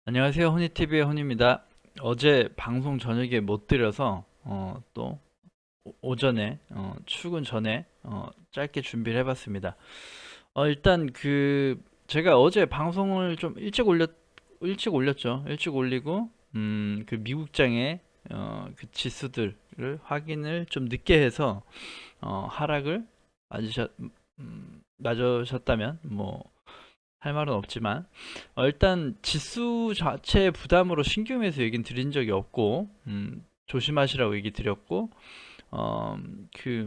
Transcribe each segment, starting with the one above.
안녕하세요. 혼이TV의 혼입니다. 어제 방송 저녁에 못 드려서 또 오전에 출근 전에 짧게 준비를 해봤습니다. 일단 제가 어제 방송을 좀 일찍 올렸죠. 일찍 올리고 그 미국장의 그 지수들을 확인을 좀 늦게 해서 하락을 맞으셨다면 뭐 할 말은 없지만 일단 지수 자체 부담으로 신규 매수 얘기는 드린 적이 없고 조심하시라고 얘기 드렸고 어,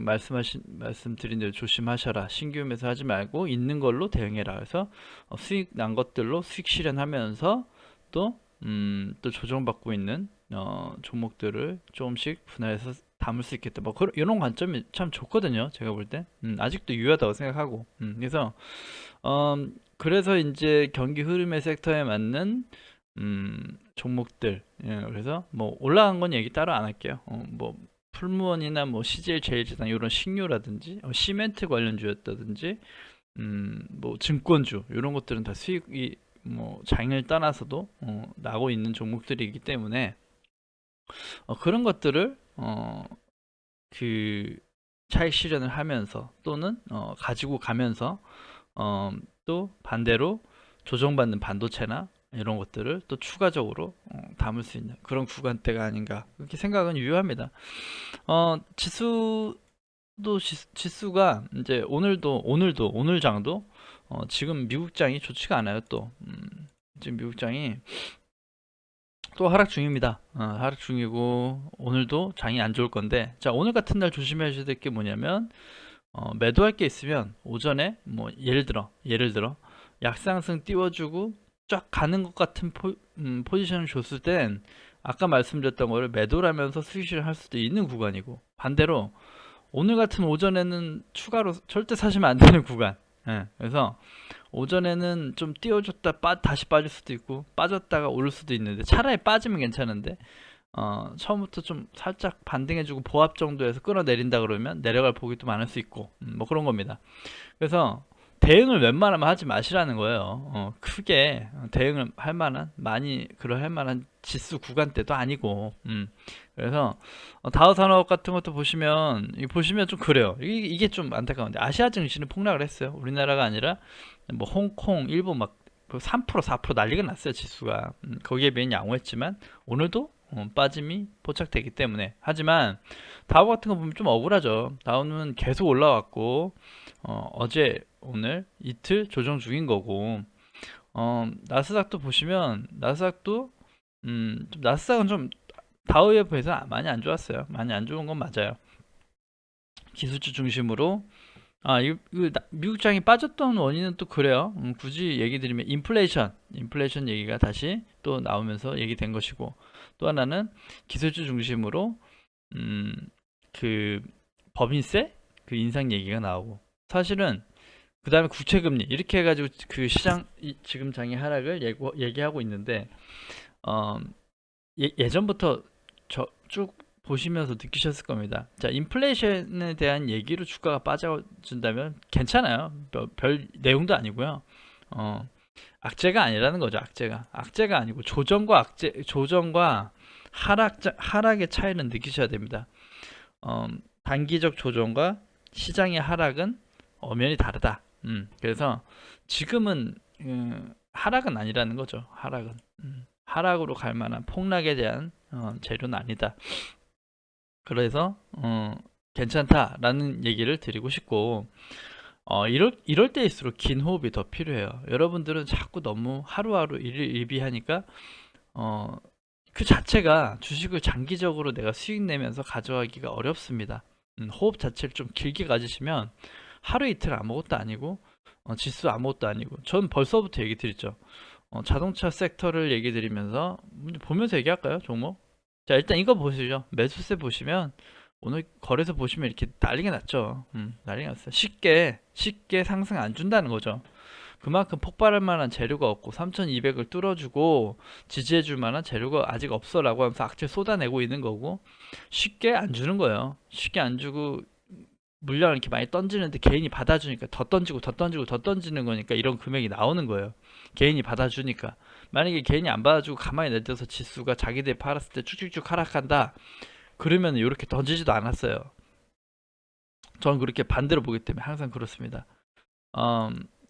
말씀드린 대로 조심하셔라, 신규 매수 하지 말고 있는 걸로 대응해라. 그래서 수익 난 것들로 수익 실현하면서 또 조정받고 있는 종목들을 조금씩 분할해서 담을 수 있겠다. 뭐 이런 관점이 참 좋거든요. 제가 볼 때 아직도 유효하다고 생각하고 그래서 이제 경기 흐름의 섹터에 맞는 종목들. 예, 그래서 뭐 올라간 건 얘기 따로 안 할게요. 뭐 풀무원이나 뭐 CJ 제일제당 이런 식료라든지 시멘트 관련주였다든지 뭐 증권주 이런 것들은 다 수익이 뭐 장을 떠나서도 나고 있는 종목들이기 때문에 그런 것들을 그 차익 실현을 하면서 또는 가지고 가면서 어, 또 반대로 조정받는 반도체나 이런 것들을 또 추가적으로 담을 수 있는 그런 구간대가 아닌가, 그렇게 생각은 유효합니다. 지수가 이제 오늘도 오늘 장도 지금 미국장이 좋지가 않아요. 또 지금 미국장이 또 하락 중입니다. 하락 중이고 오늘도 장이 안 좋을 건데, 자, 오늘 같은 날 조심하셔야 될 게 뭐냐면 매도할 게 있으면 오전에 뭐 예를 들어 약상승 띄워주고 쫙 가는 것 같은 포지션을 줬을 땐 아까 말씀드렸던 거를 매도라면서 수익실을 할 수도 있는 구간이고, 반대로 오늘 같은 오전에는 추가로 절대 사시면 안 되는 구간. 예, 그래서 오전에는 좀 띄워줬다 다시 빠질 수도 있고 빠졌다가 오를 수도 있는데, 차라리 빠지면 괜찮은데 처음부터 좀 살짝 반등해주고 보합 정도에서 끌어내린다 그러면 내려갈 폭이 또 많을 수 있고 뭐 그런 겁니다. 그래서 대응을 웬만하면 하지 마시라는 거예요. 크게 대응을 할 만한, 많이 그럴 만한 지수 구간대도 아니고. 그래서 다우산업 같은 것도 보시면 좀 그래요. 이게 좀 안타까운데, 아시아 증시는 폭락을 했어요. 우리나라가 아니라 뭐 홍콩, 일본 막 3% 4% 난리가 났어요, 지수가. 거기에 비해 양호했지만 오늘도 빠짐이 포착되기 때문에. 하지만 다우 같은 거 보면 좀 억울하죠. 다우는 계속 올라왔고 어제 오늘 이틀 조정 중인 거고, 나스닥도 보시면 나스닥도 좀 나스닥은 좀 다우에 비해서 많이 안 좋았어요. 많이 안 좋은 건 맞아요. 기술주 중심으로. 미국장이 빠졌던 원인은 또 그래요. 굳이 얘기 드리면 인플레이션 얘기가 다시 또 나오면서 얘기된 것이고, 또 하나는 기술주 중심으로 음, 그 법인세 그 인상 얘기가 나오고, 사실은 그 다음에 국채금리 이렇게 해가지고 그 시장 지금 장의 하락을 얘기하고 있는데, 어, 예전부터 쭉 보시면서 느끼셨을 겁니다. 자, 인플레이션에 대한 얘기로 주가가 빠져준다면 괜찮아요. 별 내용도 아니고요. 어, 악재가 아니라는 거죠. 악재가 아니고 조정과 하락의 차이는 느끼셔야 됩니다. 어, 단기적 조정과 시장의 하락은 엄연히 다르다. 그래서 지금은 하락은 아니라는 거죠. 하락으로 갈 만한 폭락에 대한 재료는 아니다. 그래서 괜찮다라는 얘기를 드리고 싶고, 이럴 때일수록 긴 호흡이 더 필요해요. 여러분들은 자꾸 너무 하루하루 일비하니까 어, 그 자체가 주식을 장기적으로 내가 수익 내면서 가져가기가 어렵습니다. 호흡 자체를 좀 길게 가지시면 하루 이틀 아무것도 아니고 지수 아무것도 아니고. 전 벌써부터 얘기 드렸죠. 자동차 섹터를 얘기 드리면서 보면서 얘기할까요, 종목? 자, 일단 이거 보시죠. 매수세 보시면 오늘 거래소 보시면 이렇게 난리가 났죠. 난리가 났어요. 쉽게 상승 안 준다는 거죠. 그만큼 폭발할 만한 재료가 없고 3200을 뚫어주고 지지해줄 만한 재료가 아직 없어라고 하면서 악재 쏟아내고 있는 거고, 쉽게 안 주는 거예요. 쉽게 안 주고 물량을 이렇게 많이 던지는데 개인이 받아주니까 더 던지고 더 던지고 더 던지는 거니까 이런 금액이 나오는 거예요. 개인이 받아주니까. 만약에 개인이 안 받아주고 가만히 내둬서 지수가 자기들이 팔았을 때 쭉쭉쭉 하락한다. 그러면 이렇게 던지지도 않았어요. 저는 그렇게 반대로 보기 때문에 항상 그렇습니다.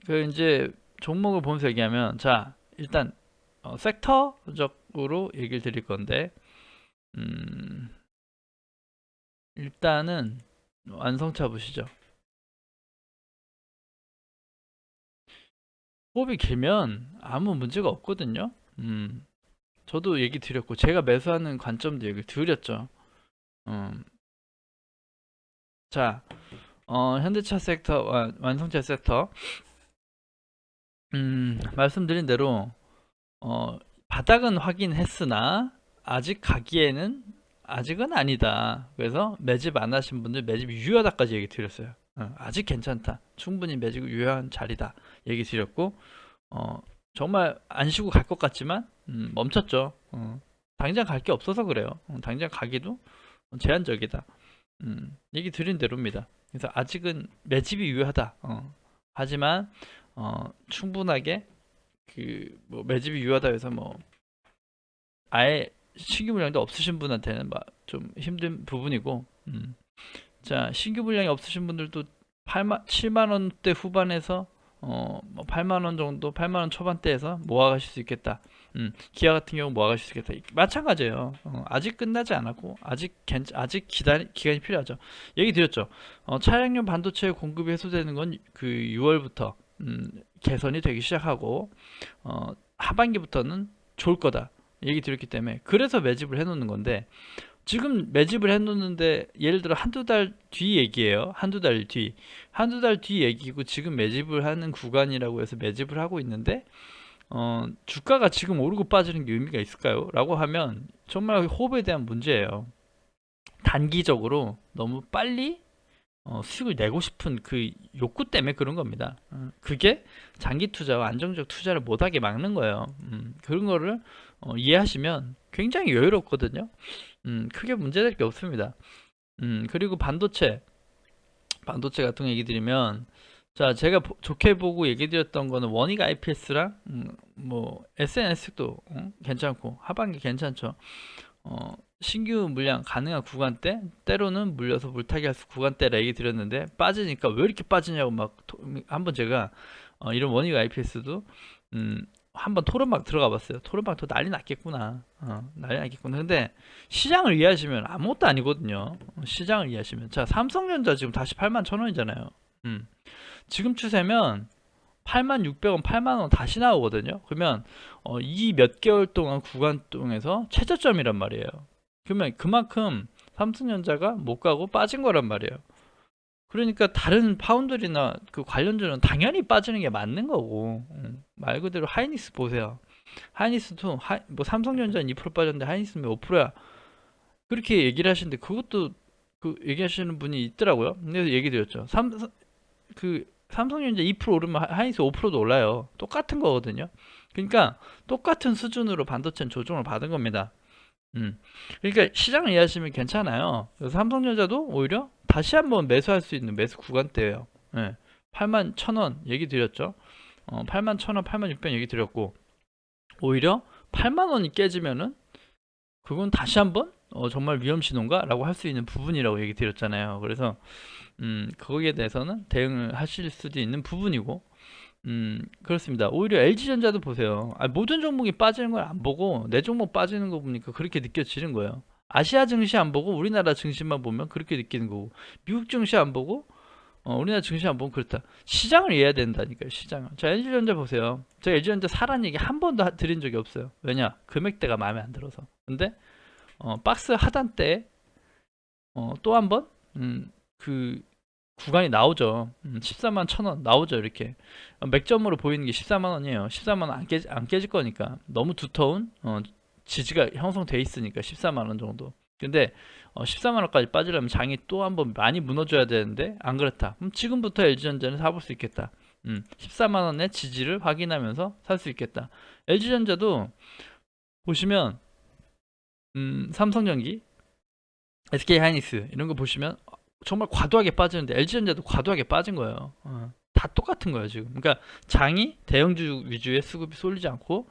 그 이제 종목을 보면서 얘기하면, 자 일단 섹터적으로 얘기를 드릴 건데, 일단은 완성차 보시죠. 호흡이 길면 아무 문제가 없거든요. 저도 얘기 드렸고 제가 매수하는 관점도 얘기 드렸죠. 자, 현대차 섹터, 완성차 섹터, 말씀드린 대로 바닥은 확인했으나 아직 가기에는 아직은 아니다. 그래서 매집 안 하신 분들 매집 유효하다까지 얘기 드렸어요. 아직 괜찮다. 충분히 매집 유효한 자리다. 얘기 드렸고, 정말 안 쉬고 갈 것 같지만 멈췄죠. 당장 갈 게 없어서 그래요. 당장 가기도 제한적이다. 얘기 드린 대로입니다. 그래서 아직은 매집이 유효하다. 하지만 충분하게 그 뭐 매집이 유효하다 해서 뭐 아예 신규 물량도 없으신 분한테는 막 좀 힘든 부분이고, 자 신규 물량이 없으신 분들도 7만 원대 후반에서 뭐 8만 원 정도, 8만 원 초반대에서 모아가실 수 있겠다. 기아 같은 경우 모아가실 수 있겠다. 마찬가지예요. 아직 끝나지 않았고 아직 기간이 필요하죠. 얘기 드렸죠. 차량용 반도체 공급이 해소되는 건 그 6월부터 개선이 되기 시작하고 하반기부터는 좋을 거다. 얘기 드렸기 때문에 그래서 매집을 해놓는 건데, 지금 매집을 해놓는데 예를 들어 한두 달 뒤 얘기예요. 한두 달 뒤 얘기고 지금 매집을 하는 구간이라고 해서 매집을 하고 있는데, 주가가 지금 오르고 빠지는 게 의미가 있을까요? 라고 하면 정말 호흡에 대한 문제예요. 단기적으로 너무 빨리 수익을 내고 싶은 그 욕구 때문에 그런 겁니다. 그게 장기 투자와 안정적 투자를 못하게 막는 거예요. 그런 거를 이해하시면 굉장히 여유롭거든요. 크게 문제될 게 없습니다. 그리고 반도체 같은 거 얘기 드리면, 자 제가 좋게 보고 얘기 드렸던 거는 원익 IPS랑 뭐 SNS도 괜찮고 하반기 괜찮죠. 신규 물량 가능한 구간대, 때로는 물려서 물타기 할 수 구간대라 얘기 드렸는데, 빠지니까 왜 이렇게 빠지냐고 막 한번 제가 이런 원익 IPS도 한번 토론박 들어가 봤어요. 토론박 더 난리 났겠구나. 난리 났겠구나. 근데 시장을 이해하시면 아무것도 아니거든요. 시장을 이해하시면. 자, 삼성전자 지금 다시 81,000원이잖아요. 지금 추세면 86,600원, 8만원 다시 나오거든요. 그러면 이 몇 개월 동안 구간 동에서 최저점이란 말이에요. 그러면 그만큼 삼성전자가 못 가고 빠진 거란 말이에요. 그러니까 다른 파운드리나 그 관련주는 당연히 빠지는 게 맞는 거고, 말 그대로 하이닉스 보세요. 하이닉스도 뭐 삼성전자는 2% 빠졌는데 하이닉스는 5%야. 그렇게 얘기를 하시는데 그것도 그 얘기하시는 분이 있더라고요. 그래서 얘기 드렸죠. 그 삼성전자 2% 오르면 하이닉스 5%도 올라요. 똑같은 거거든요. 그러니까 똑같은 수준으로 반도체는 조정을 받은 겁니다. 그러니까 시장을 이해하시면 괜찮아요. 그래서 삼성전자도 오히려 다시 한번 매수할 수 있는 매수 구간대예요. 예. 81,000원 얘기 드렸죠. 81,000원, 86,000원 얘기 드렸고, 오히려 8만원이 깨지면은 그건 다시 한번 정말 위험 신호인가? 라고 할 수 있는 부분이라고 얘기 드렸잖아요. 그래서 거기에 대해서는 대응을 하실 수도 있는 부분이고, 그렇습니다. 오히려 LG전자도 보세요. 모든 종목이 빠지는 걸 안 보고 내 종목 빠지는 거 보니까 그렇게 느껴지는 거예요. 아시아 증시 안 보고 우리나라 증시만 보면 그렇게 느끼는 거고, 미국 증시 안 보고 우리나라 증시 안 보면 그렇다. 시장을 이해해야 된다니까요. 시장을. 자, LG전자 보세요. 제가 LG전자 사란 얘기 한 번도 드린 적이 없어요. 왜냐? 금액대가 마음에 안 들어서. 근데 박스 하단 때 또 한 번 그 구간이 나오죠. 14만 1,000원 나오죠. 이렇게 맥점으로 보이는 게 14만 원이에요. 14만 원 안 깨질 거니까. 너무 두터운 지지가 형성돼 있으니까 14만 원 정도. 근데 14만 원까지 빠지려면 장이 또 한번 많이 무너져야 되는데 안 그렇다. 그럼 지금부터 LG전자는 사볼 수 있겠다. 14만 원의 지지를 확인하면서 살 수 있겠다. LG전자도 보시면 삼성전기, SK하이닉스 이런 거 보시면 정말 과도하게 빠지는데 LG전자도 과도하게 빠진 거예요. 다 똑같은 거예요 지금. 그러니까 장이 대형주 위주의 수급이 쏠리지 않고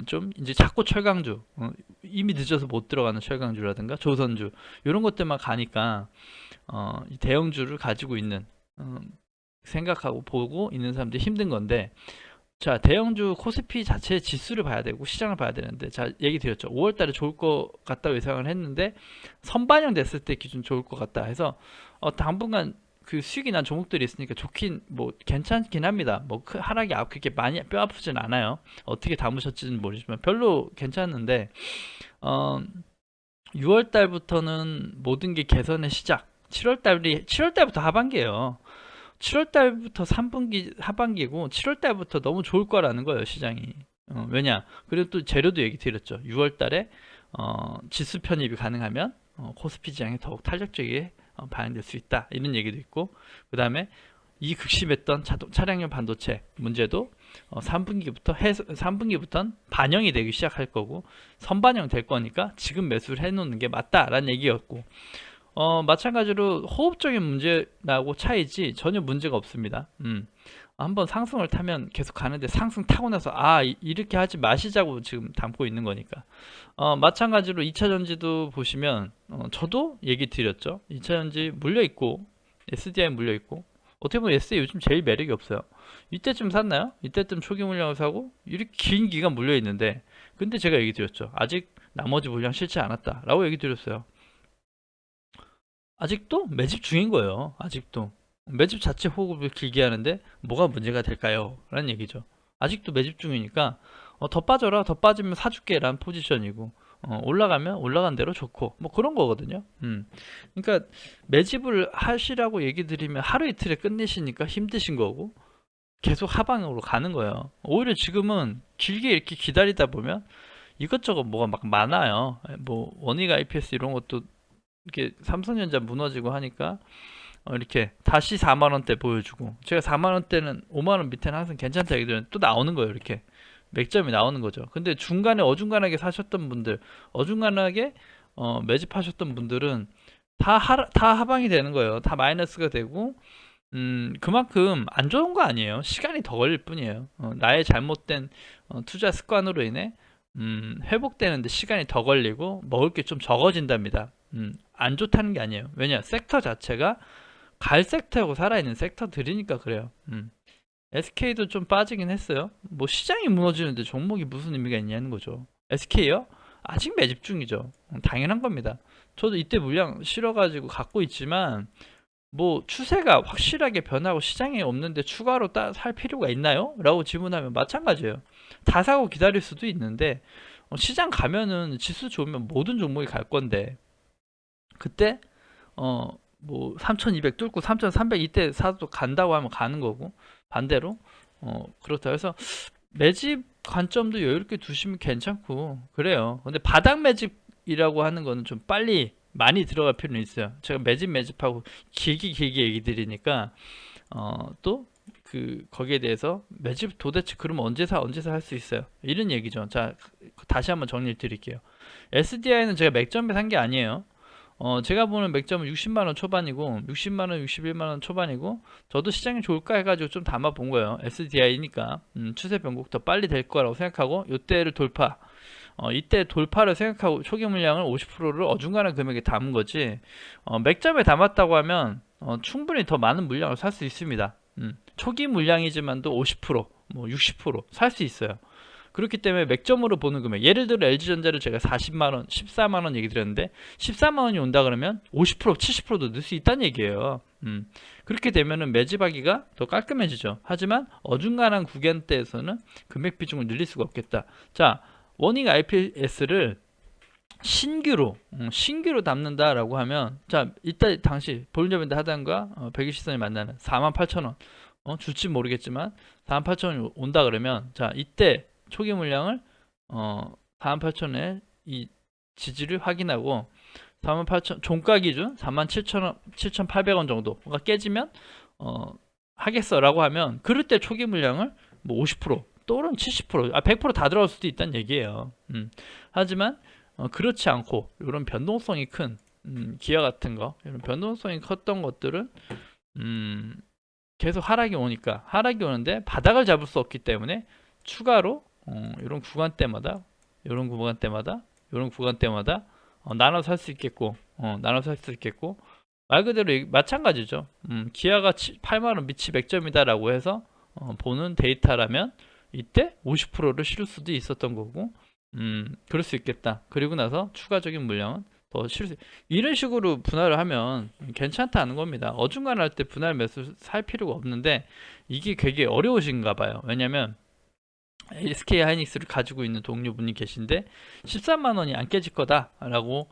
좀 이제 자꾸 철강주, 이미 늦어서 못 들어가는 철강주라든가 조선주 이런 것들만 가니까 이 대형주를 가지고 있는 생각하고 보고 있는 사람들이 힘든 건데, 자, 대형주 코스피 자체의 지수를 봐야 되고 시장을 봐야 되는데, 자, 얘기 드렸죠. 5월 달에 좋을 것 같다고 예상을 했는데 선반영 됐을 때 기준 좋을 것 같다 해서 당분간 그 수익이 난 종목들이 있으니까 좋긴 뭐 괜찮긴 합니다. 뭐 하락이 그렇게 많이 뼈 아프진 않아요. 어떻게 담으셨지는 모르지만 별로 괜찮은데 6월 달부터는 모든 게 개선의 시작. 7월 달부터 하반기예요. 7월 달부터 3분기 하반기고 7월 달부터 너무 좋을 거라는 거예요, 시장이. 왜냐? 그리고 또 재료도 얘기 드렸죠. 6월 달에 지수 편입이 가능하면 코스피 시장이 더욱 탄력적이게 반영될 수 있다. 이런 얘기도 있고, 그 다음에 이 극심했던 차량용 반도체 문제도 3분기부터는 반영이 되기 시작할 거고 선반영 될 거니까 지금 매수를 해놓는 게 맞다라는 얘기였고, 마찬가지로 호흡적인 문제라고 차이지 전혀 문제가 없습니다. 한번 상승을 타면 계속 가는데 상승 타고 나서 이렇게 하지 마시자고 지금 담고 있는 거니까. 마찬가지로 2차전지도 보시면 저도 얘기 드렸죠. 2차전지 물려있고 SDI 물려있고, 어떻게 보면 SDI 요즘 제일 매력이 없어요. 이때쯤 샀나요? 이때쯤 초기 물량을 사고 이렇게 긴 기간 물려있는데, 근데 제가 얘기 드렸죠. 아직 나머지 물량 싫지 않았다 라고 얘기 드렸어요. 아직도 매집 중인 거예요. 아직도 매집 자체 호흡을 길게 하는데 뭐가 문제가 될까요? 라는 얘기죠. 아직도 매집 중이니까 더 빠져라, 더 빠지면 사줄게 라는 포지션이고, 올라가면 올라간 대로 좋고 뭐 그런 거거든요. 그러니까 매집을 하시라고 얘기 드리면 하루 이틀에 끝내시니까 힘드신 거고 계속 하방으로 가는 거예요. 오히려 지금은 길게 이렇게 기다리다 보면 이것저것 뭐가 막 많아요. 뭐 원익 IPS 이런 것도 이렇게 삼성전자 무너지고 하니까 이렇게 다시 4만원대 보여주고, 제가 4만원대는 5만원 밑에는 항상 괜찮다 얘기들은 또 나오는 거예요. 이렇게 맥점이 나오는 거죠. 근데 중간에 어중간하게 사셨던 분들, 어중간하게 매집하셨던 분들은 다 하방이 되는 거예요. 다 마이너스가 되고, 그만큼 안 좋은 거 아니에요. 시간이 더 걸릴 뿐이에요. 나의 잘못된 투자 습관으로 인해 회복되는데 시간이 더 걸리고 먹을 게 좀 적어진답니다. 안 좋다는 게 아니에요. 왜냐? 섹터 자체가 갈 섹터하고 살아있는 섹터들이니까 그래요. SK도 좀 빠지긴 했어요. 뭐 시장이 무너지는데 종목이 무슨 의미가 있냐는 거죠. SK요? 아직 매집 중이죠. 당연한 겁니다. 저도 이때 물량 실어가지고 갖고 있지만 뭐 추세가 확실하게 변하고 시장에 없는데 추가로 살 필요가 있나요? 라고 질문하면 마찬가지예요. 다 사고 기다릴 수도 있는데 시장 가면은 지수 좋으면 모든 종목이 갈 건데, 그때 뭐 3200 뚫고 3300 이때 사도 간다고 하면 가는 거고, 반대로 그렇다 해서 매집 관점도 여유롭게 두시면 괜찮고 그래요. 근데 바닥 매집이라고 하는 거는 좀 빨리 많이 들어갈 필요는 있어요. 제가 매집하고 길게 얘기 드리니까 또 거기에 대해서 매집 도대체 그러면 언제 사 할 수 있어요, 이런 얘기죠. 자, 다시 한번 정리를 드릴게요. SDI는 제가 맥점에 산 게 아니에요. 제가 보는 맥점은 60만원 초반이고 60만원 61만원 초반이고, 저도 시장이 좋을까 해가지고 좀 담아 본 거예요. SDI니까 추세 변곡 더 빨리 될 거라고 생각하고 이때를 돌파, 이때 돌파를 생각하고 초기 물량을 50%를 어중간한 금액에 담은 거지, 맥점에 담았다고 하면 충분히 더 많은 물량을 살 수 있습니다. 초기 물량이지만도 50%, 뭐 60% 살 수 있어요. 그렇기 때문에 맥점으로 보는 금액, 예를 들어 LG전자를 제가 40만원, 14만원 얘기 드렸는데 14만원이 온다 그러면 50%, 70%도 넣을 수 있다는 얘기예요. 그렇게 되면은 매집하기가 더 깔끔해지죠. 하지만 어중간한 구간대에서는 금액 비중을 늘릴 수가 없겠다. 자, 원익 IPS를 신규로 담는다라고 하면, 자, 이때 당시 볼륨밴드 하단과 120선이 만나는 48,000원, 줄지 모르겠지만 48,000원이 온다 그러면, 자, 이때 초기 물량을 48,000원에 이 지지를 확인하고 48,000 종가 기준 47,000원, 7,800원 정도가 깨지면 하겠어라고 하면, 그럴 때 초기 물량을 뭐 50% 또는 70%, 100%다 들어갈 수도 있다는 얘기예요. 하지만 그렇지 않고 이런 변동성이 큰 기아 같은 거 이런 변동성이 컸던 것들은 계속 하락이 오니까 하락이 오는데 바닥을 잡을 수 없기 때문에 추가로 이런 구간대마다 이런 구간대마다 이런 구간대마다 나눠 살 수 있겠고 나눠 살 수 있겠고 말 그대로 마찬가지죠. 기아가 8만원 미치 100점이다 라고 해서 보는 데이터라면 이때 50%를 실을 수도 있었던 거고 그럴 수 있겠다. 그리고 나서 추가적인 물량은 더 실을 수 이런 식으로 분할을 하면 괜찮다는 겁니다. 어중간할 때 분할 매수 살 필요가 없는데 이게 되게 어려우신가 봐요. 왜냐면 SK 하이닉스를 가지고 있는 동료분이 계신데 13만원이 안 깨질 거다라고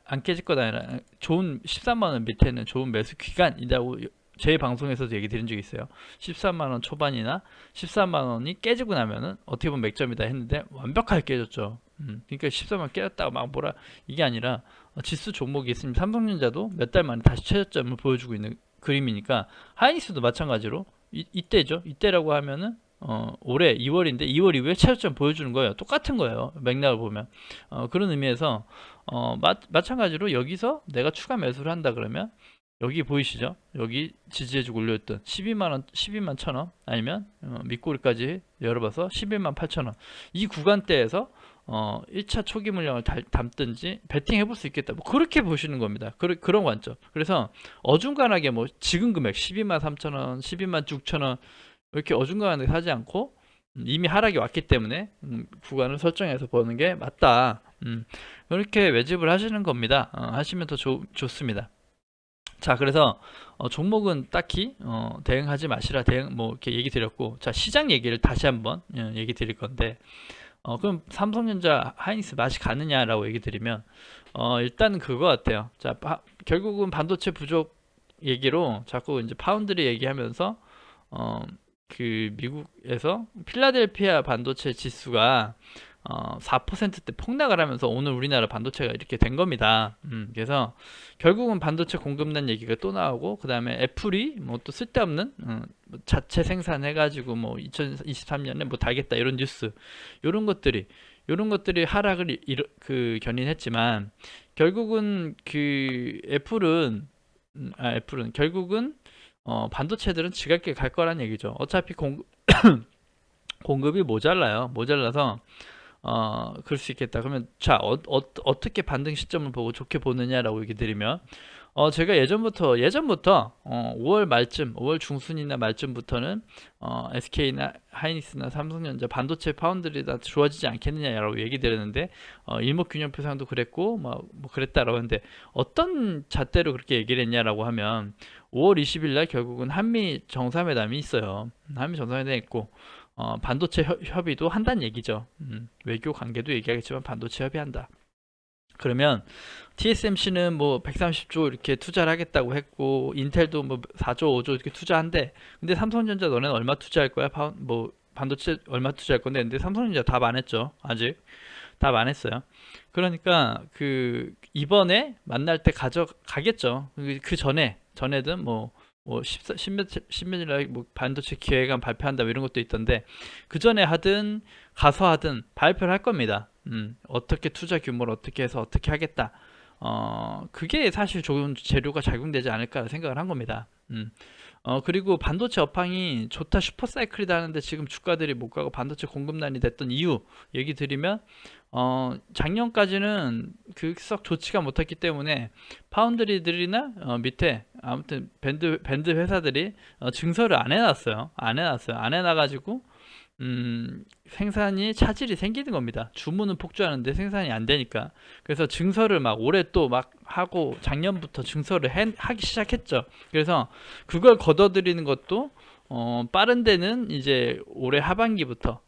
안 깨질 거다 아니라 좋은 13만원 밑에는 좋은 매수 기간이라고 제 방송에서도 얘기 드린 적이 있어요. 13만원 초반이나 13만원이 깨지고 나면은 어떻게 보면 맥점이다 했는데 완벽하게 깨졌죠. 그러니까 13만원 깨졌다고 막 뭐라 이게 아니라 지수 종목이 있으면 삼성전자도 몇 달 만에 다시 최저점을 보여주고 있는 그림이니까 하이닉스도 마찬가지로 이때죠. 이때라고 하면은 올해 2월인데 2월 이후에 최저점 보여주는 거예요. 똑같은 거예요. 맥락을 보면 그런 의미에서 마찬가지로 여기서 내가 추가 매수를 한다 그러면 여기 보이시죠? 여기 지지해주고 올려줬던 12만원, 12만 1천원 아니면 밑꼬리까지 열어봐서 11만 8천원 이 구간대에서 1차 초기 물량을 담든지 베팅 해볼 수 있겠다 뭐 그렇게 보시는 겁니다. 그런 관점. 그래서 어중간하게 뭐 지금 금액 12만 3천원 12만 6천원 이렇게 어중간하게 사지 않고 이미 하락이 왔기 때문에 구간을 설정해서 보는 게 맞다. 그렇게 매집을 하시는 겁니다. 하시면 더 좋습니다. 자, 그래서 종목은 딱히 대응하지 마시라 대응 뭐 이렇게 얘기 드렸고, 자 시장 얘기를 다시 한번 얘기 드릴 건데, 그럼 삼성전자 하이닉스 맛이 가느냐라고 얘기 드리면 일단은 그거 같아요. 자 결국은 반도체 부족 얘기로 자꾸 이제 파운드리 얘기하면서 그 미국에서 필라델피아 반도체 지수가 4%대 폭락을 하면서 오늘 우리나라 반도체가 이렇게 된 겁니다. 그래서 결국은 반도체 공급난 얘기가 또 나오고 그 다음에 애플이 뭐 또 쓸데없는 뭐 자체 생산해가지고 뭐 2023년에 뭐 달겠다 이런 뉴스 이런 것들이 하락을 견인했지만 결국은 그 애플은 결국은 반도체들은 지갑게 갈 거란 얘기죠. 어차피 공급이 모자라서 그럴 수 있겠다. 그러면 자 어떻게 반등 시점을 보고 좋게 보느냐라고 얘기 드리면 제가 예전부터 5월 말쯤 5월 중순이나 말쯤부터는 SK나 하이닉스나 삼성전자 반도체 파운드리 다 좋아지지 않겠느냐라고 얘기 드렸는데 일목균형표상도 그랬고 뭐 그랬다라고 하는데 어떤 잣대로 그렇게 얘기를 했냐라고 하면 5월 20일 날 결국은 한미 정상회담이 있어요. 한미 정상회담이 있고 반도체 협의도 한다는 얘기죠. 외교 관계도 얘기하겠지만 반도체 협의한다. 그러면 TSMC는 뭐 130조 이렇게 투자를 하겠다고 했고 인텔도 뭐 4조 5조 이렇게 투자한대. 근데 삼성전자 너네는 얼마 투자할 거야? 뭐 반도체 얼마 투자할 건데 근데 삼성전자 답 안 했죠. 아직 답 안 했어요. 그러니까 그 이번에 만날 때 가져가겠죠. 그 전에든 뭐 10몇일 날 뭐 반도체 기획안 발표한다 뭐 이런 것도 있던데 그 전에 하든 가서 하든 발표를 할 겁니다. 어떻게 투자 규모를 어떻게 해서 어떻게 하겠다. 그게 사실 좋은 재료가 작용되지 않을까 생각을 한 겁니다. 그리고 반도체 업황이 좋다 슈퍼사이클이다 하는데 지금 주가들이 못 가고 반도체 공급난이 됐던 이유 얘기 드리면 작년까지는 그 썩 좋지가 못했기 때문에 파운드리들이나 밑에 아무튼 밴드 회사들이 증설을 안 해놨어요. 안 해놔가지고 생산이 차질이 생기는 겁니다. 주문은 폭주하는데 생산이 안 되니까. 그래서 증설을 막 올해 또 막 하고 작년부터 증설을 하기 시작했죠. 그래서 그걸 걷어들이는 것도 빠른 데는 이제 올해 하반기부터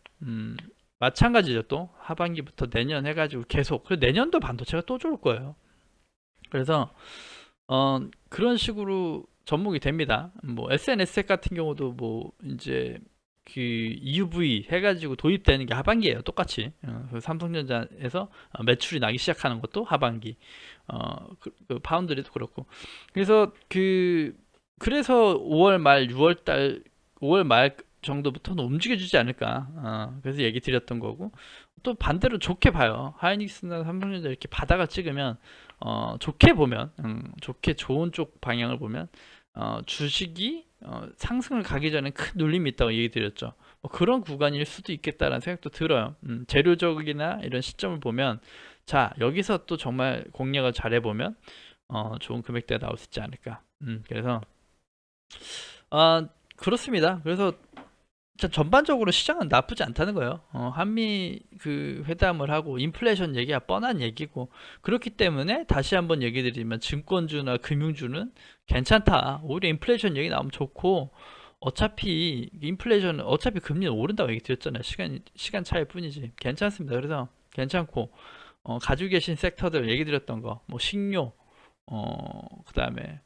마찬가지죠. 또 하반기부터 내년 해가지고 계속 그리고 내년도 반도체가 또 좋을 거예요. 그래서 그런 식으로 접목이 됩니다. 뭐 SNSX 같은 경우도 뭐 이제 그 EUV 해가지고 도입되는 게 하반기예요. 똑같이 삼성전자에서 매출이 나기 시작하는 것도 하반기. 그 파운드리도 그렇고. 그래서 그래서 5월 말 6월 달 5월 말 정도부터는 움직여주지 않을까. 그래서 얘기 드렸던 거고, 또 반대로 좋게 봐요. 하이닉스나 삼성전자 이렇게 바닥을 찍으면 좋게 보면, 좋게 좋은 쪽 방향을 보면 주식이 상승을 가기 전에 큰 눌림이 있다고 얘기 드렸죠. 뭐 그런 구간일 수도 있겠다라는 생각도 들어요. 재료적이나 이런 시점을 보면, 자 여기서 또 정말 공략을 잘해 보면 좋은 금액대가 나올 수 있지 않을까. 그래서 그렇습니다. 그래서 전반적으로 시장은 나쁘지 않다는 거예요. 한미 그 회담을 하고 인플레이션 얘기가 뻔한 얘기고, 그렇기 때문에 다시 한번 얘기 드리면 증권주나 금융주는 괜찮다. 오히려 인플레이션 얘기 나오면 좋고, 어차피 인플레이션 어차피 금리는 오른다고 얘기 드렸잖아요. 시간 차일 뿐이지. 괜찮습니다. 그래서 괜찮고, 가지고 계신 섹터들 얘기 드렸던 거, 뭐 식료, 그다음에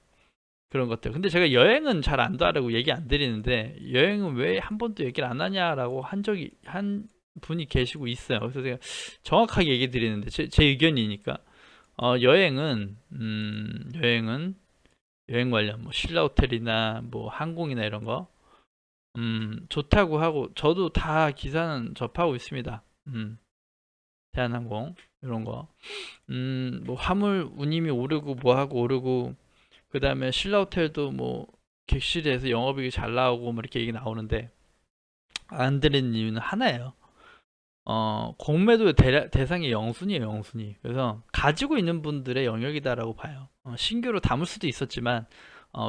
그런 것들. 근데 제가 여행은 잘 안다라고 얘기 안 드리는데, 여행은 왜 한 번도 얘기를 안 하냐라고 한 분이 계시고 있어요. 그래서 제가 정확하게 얘기 드리는데, 제 의견이니까 여행은 여행 관련 뭐 신라 호텔이나 뭐 항공이나 이런 거 좋다고 하고, 저도 다 기사는 접하고 있습니다. 대한항공 이런 거, 뭐 화물 운임이 오르고 뭐하고 오르고, 그 다음에 신라 호텔도 뭐 객실에서 영업이익이 잘 나오고 뭐 이렇게 얘기 나오는데, 안 드리는 이유는 하나예요. 공매도 대상이 영순이에요, 영순이. 그래서 가지고 있는 분들의 영역이다라고 봐요. 신규로 담을 수도 있었지만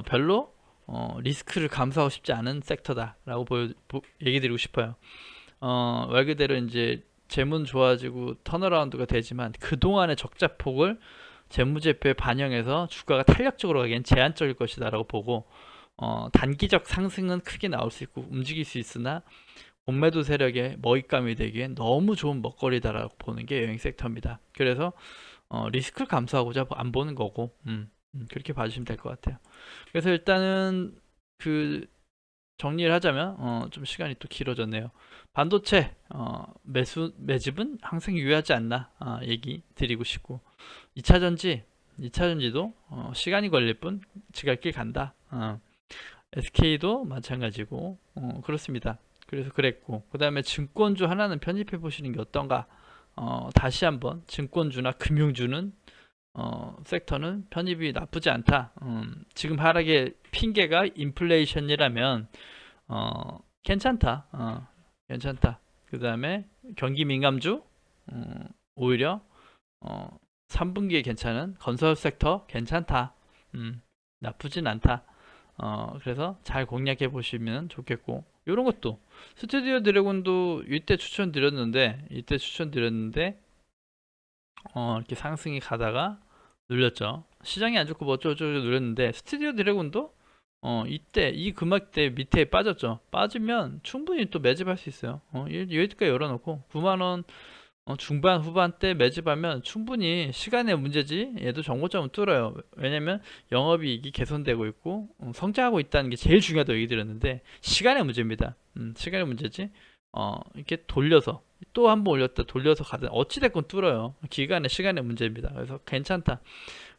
별로 리스크를 감수하고 싶지 않은 섹터다라고 얘기 드리고 싶어요. 말 그대로 이제 재문 좋아지고 턴어라운드가 되지만, 그동안의 적자폭을 재무제표에 반영해서 주가가 탄력적으로 가기엔 제한적일 것이다 라고 보고, 단기적 상승은 크게 나올 수 있고 움직일 수 있으나 공매도 세력의 먹잇감이 되기엔 너무 좋은 먹거리다라고 보는 게 여행 섹터입니다. 그래서 리스크를 감수하고자 안 보는 거고, 그렇게 봐주시면 될 것 같아요. 그래서 일단은 그 정리를 하자면 좀 시간이 또 길어졌네요. 반도체 매집은 항상 유효하지 않나 얘기 드리고 싶고, 2차전지도 시간이 걸릴 뿐 지갈길 간다. SK도 마찬가지고 그렇습니다. 그래서 그랬고, 그 다음에 증권주 하나는 편입해 보시는 게 어떤가. 다시 한번 증권주나 금융주는 섹터는 편입이 나쁘지 않다. 지금 하락의 핑계가 인플레이션이라면 괜찮다. 괜찮다. 그 다음에 경기 민감주, 오히려 3분기에 괜찮은 건설 섹터 괜찮다. 나쁘진 않다. 그래서 잘 공략해 보시면 좋겠고, 이런 것도 스튜디오 드래곤도 이때 추천드렸는데 이렇게 상승이 가다가 눌렸죠. 시장이 안 좋고 뭐 어쩌고저쩌고 눌렸는데, 스튜디오 드래곤도 이때 이 금액대 밑에 빠졌죠. 빠지면 충분히 또 매집할 수 있어요. 여기까지 열어놓고 9만원 중반 후반대 매집하면 충분히 시간의 문제지, 얘도 정고점은 뚫어요. 왜냐면 영업이익이 개선되고 있고 성장하고 있다는 게 제일 중요하다고 얘기 드렸는데, 시간의 문제입니다. 시간의 문제지. 이렇게 돌려서 또 한 번 올렸다 돌려서 가든 어찌됐건 뚫어요. 기간의 시간의 문제입니다. 그래서 괜찮다.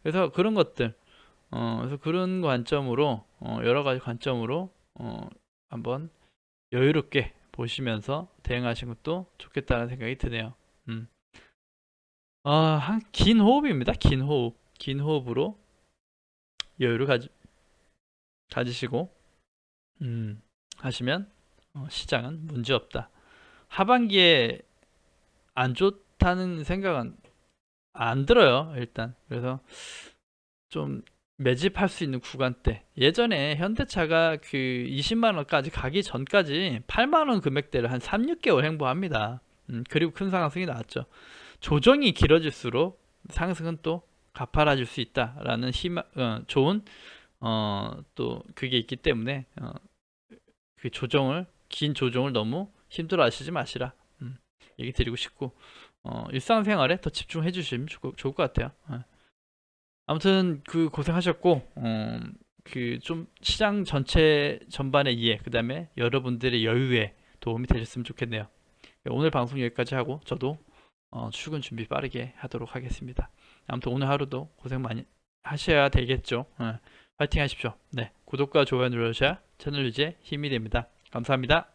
그래서 그런 것들, 그래서 그런 관점으로 여러 가지 관점으로 한번 여유롭게 보시면서 대응하시는 것도 좋겠다는 생각이 드네요. 한 긴 호흡입니다. 긴 호흡. 긴 호흡으로 여유를 가지시고 하시면 시장은 문제 없다. 하반기에 안 좋다는 생각은 안 들어요, 일단. 그래서 좀 매집할 수 있는 구간대, 예전에 현대차가 그 20만원까지 가기 전까지 8만원 금액대를 한 3, 6개월 행보합니다. 그리고 큰 상승이 나왔죠. 조정이 길어질수록 상승은 또 가파라질 수 있다라는 좋은 또 그게 있기 때문에 그 긴 조정을 너무 힘들어 하시지 마시라 얘기 드리고 싶고, 일상생활에 더 집중해 주시면 좋을 것 같아요. 아무튼 그 고생하셨고, 그 좀 시장 전체 전반의 이해, 그 다음에 여러분들의 여유에 도움이 되셨으면 좋겠네요. 오늘 방송 여기까지 하고 저도 출근 준비 빠르게 하도록 하겠습니다. 아무튼 오늘 하루도 고생 많이 하셔야 되겠죠. 파이팅 하십시오. 네, 구독과 좋아요 눌러주셔야 채널 유지에 힘이 됩니다. 감사합니다.